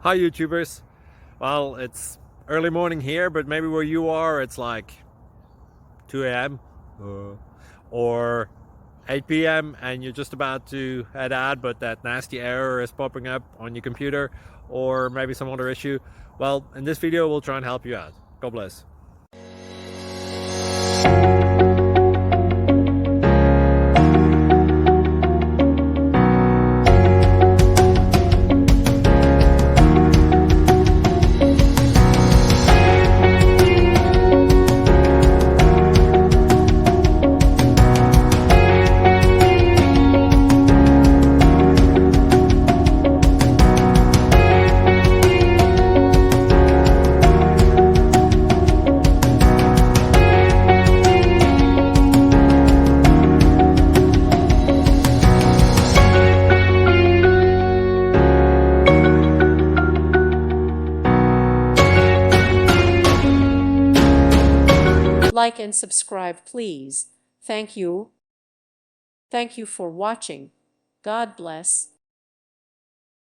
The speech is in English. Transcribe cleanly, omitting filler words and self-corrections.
Hi YouTubers. Well, it's early morning here, but maybe where you are it's like 2 a.m. or 8 p.m. and you're just about to head out, but that nasty error is popping up on your computer, or maybe some other issue. Well, in this video we'll try and help you out. God bless. Like and subscribe, please. Thank you. Thank you for watching. God bless.